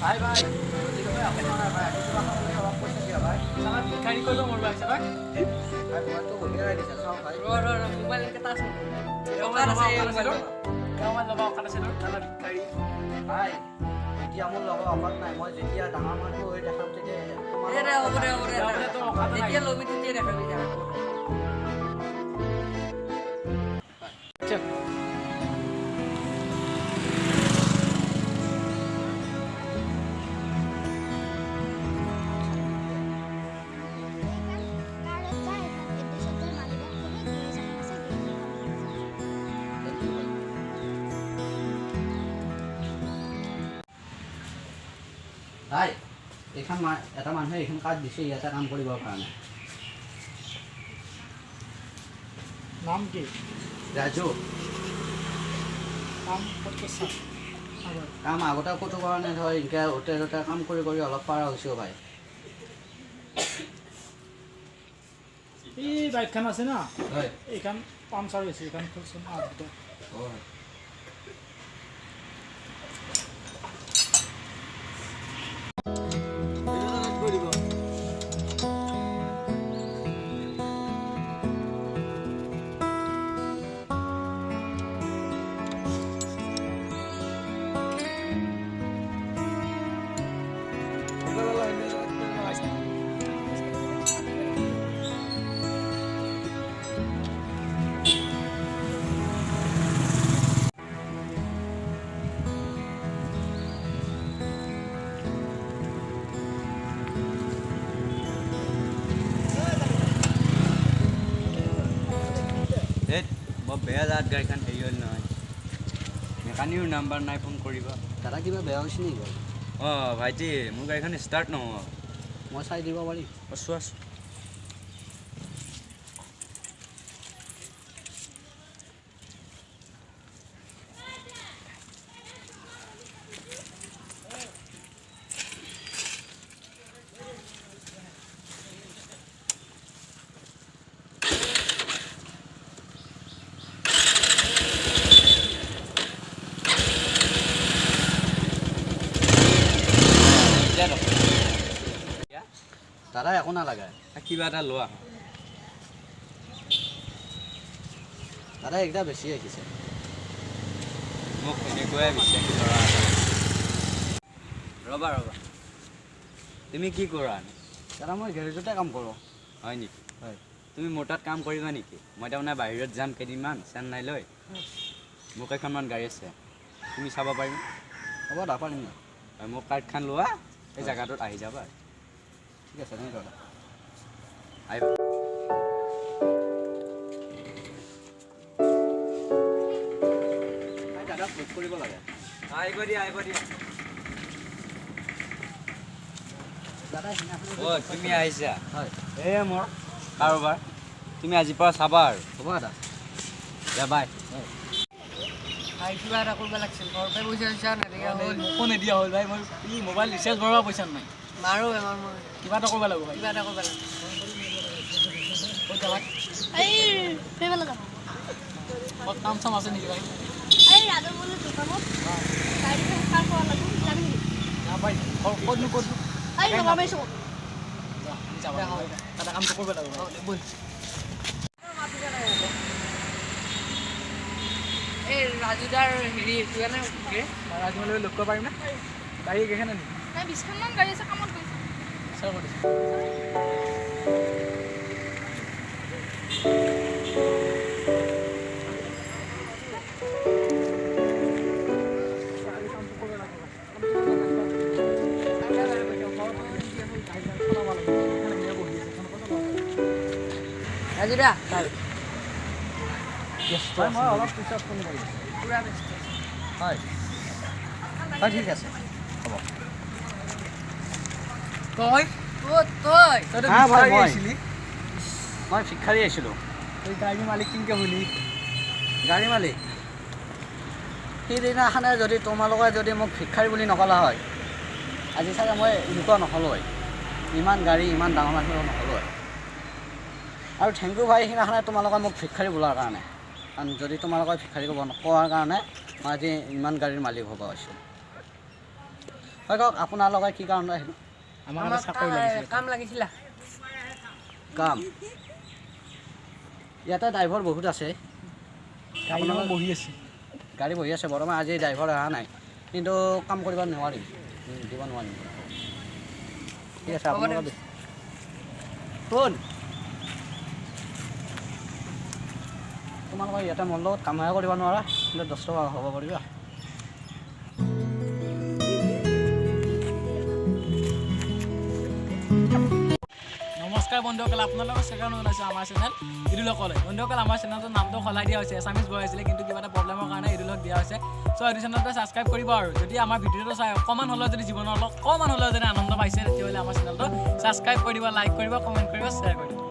ভাই ভাই ভিক্ষাৰী কৰিব মৰবা আহিছে ভাই মইতো বঢ়িয়া আহিছে চাওঁ ভাই মোবাইল কেইটা আছে ভিক্ষাৰী ভাই এতিয়া মোৰ লগত অকল নাই মই যেতিয়া ডাঙৰ মানুহ হৈ দেখাম তেতিয়া ল'বি তেতিয়া দেখাবি ভাই এইখন এটা মানুহে এইখন কাৰ্ড দিছে ইয়াতে কাম কৰিবৰ কাৰণে নাম কি ৰাজু কাম আগতে ক'তো কাৰণে ধৰ এনেকৈ অ'তে ত'তে কাম কৰি অলপ পাৰা হৈছোঁ ভাই এই বাইকখন আছে না হয় এইখন পামচাৰ হৈছে এইখন খুলচোন হয় বৰ বেয়া জাত গাড়ীখন হেৰি হ'ল নহয় মেকানিকো নাম্বাৰ নাই ফোন কৰিব দাদা কিবা বেয়া হৈছে নেকি বাৰু অঁ ভাইটি মোৰ গাড়ীখন ষ্টাৰ্ট নহয় মই চাই দিব পাৰিম চোৱা দাদা একো নালাগে কিবা এটা লোৱা দাদা এইকেইটা বেছি আহিছে মোক এনেকুৱাই বিচাৰি ল'ৰা ৰ'বা তুমি কি কৰা দাদা মই গেৰেজতে কাম কৰোঁ হয় নেকি হয় তুমি মোৰ তাত কাম কৰিবা নেকি মই তাৰমানে বাহিৰত যাম কেইদিনমান চেন্নাইলৈ মোৰ কেইখনমান গাড়ী আছে তুমি চাব পাৰিবা হ'ব দা পাৰিম ন মোক কাৰ্ডখন লোৱা এই জেগাটোত আহি যাবা ঠিক আছে নাই দাদা আহিবা দাদা বুক কৰিব লাগে আহিব দিয়া দাদা সেইদিনাখন অঁ তুমি আহিছা হয় এই মোৰ কাৰোবাৰ তুমি আজিৰ পৰা চাবা আৰু হ'ব দাদা দিয়া বাই কিবা এটা কৰিব লাগিছিল ঘৰৰ পৰা পইচা চইচা নিদিয়া হ'ল মোকো নিদিয়া হ'ল ভাই মই ই মোবাইল ৰিচাৰ্জ ভৰাব পইচা নাই মাৰো বেমাৰ মই কিবা এটা কৰিব লাগিব ভাই কিবা এটা কৰিব লাগে ক'ত যাবা এই ফেৰবেলা যাম ক'ত কাম চাম আছে নেকি ভাই এই ৰাজমৌলিৰ দোকানত গাড়ীখন কাৰ কৰা লাগিব যাবি নেকি যাম ভাই ক'তনো এই ৰবা পাইছোঁ যাবা তাতে কামটো কৰিব লাগিব ব'ল এই ৰাজুদাৰ হেৰি এইটো কাৰণে ৰাজমৌলিলৈ লগ কৰিব পাৰিম নে গাড়ী কেইখনে নেকি নাই 20খনমান গাড়ী আছে কামত গৈছে চাৰ কৰি ৰাজুদা মই অলপ পিছত ফোন কৰিম পুৰা ব্যস্ত হয় হয় ঠিক আছে হ'ব তই তই তইতো হা ভাই, ভিক্ষাৰী মই। আছিলি মই ভিক্ষাৰী আছিলোঁ তই গাড়ী মালিক কেনেকৈ হ'লি গাড়ী মালিক সেইদিনাখনে যদি তোমালোকে যদি মোক ভিক্ষাৰী বুলি নকলা হয় আজি চাগে মই এনেকুৱা নহ'লো হয় ইমান গাড়ী ইমান ডাঙৰ মানুহ নহ'লো হয় আৰু থেংক ইউ ভাই সেইদিনাখনে তোমালোকে মোক ভিক্ষাৰী বোলাৰ কাৰণে কাৰণ যদি তোমালোকে ভিক্ষাৰী কোৱাৰ কাৰণে মই আজি ইমান গাড়ীৰ মালিক হ'ব পাৰিছোঁ হয় কওক আপোনাৰ লগত কি কাৰণত আহিলোঁ আমাক এটা চাকৰি লাগিছিলে কাম লাগিছিলা কাম ইয়াতে ড্ৰাইভাৰ বহুত আছে গাড়ী বহি আছে গাড়ী বহি আছে বৰ্তমান আজি ড্ৰাইভাৰ অহা নাই কিন্তু কাম কৰিব নোৱাৰিম দিব নোৱাৰিম ঠিক আছে আপোনালোকৰ শুন তোমালোকৰ ইয়াতে মোৰ লগত কামহে কৰিব নোৱাৰা কিন্তু 10 টকা হ'ব পাৰিবা নমস্কাৰ বন্ধুসকল আপোনালোকৰ চেকেণ্ড ওলাইছে আমাৰ চেনেল ইদুলক কলে বন্ধুসকল আমাৰ চেনেলটোৰ নামটো সলাই দিয়া হৈছে এছামিছ বৈ আছিলে কিন্তু কিবা এটা প্ৰব্লেমৰ কাৰণে ইদুলক দিয়া হৈছে চ' এইটো চেনেলটো ছাবস্ক্ৰাইব কৰিব আৰু যদি আমাৰ ভিডিঅ'টো চাই অকণমান হ'লেও যদি জীৱনৰ অকণমান হ'লেও যদি আনন্দ পাইছে তেতিয়াহ'লে আমাৰ চেনেলটো ছাবস্ক্ৰাইব কৰি দিব লাইক কৰিব কমেণ্ট কৰিব শ্বেয়াৰ কৰিব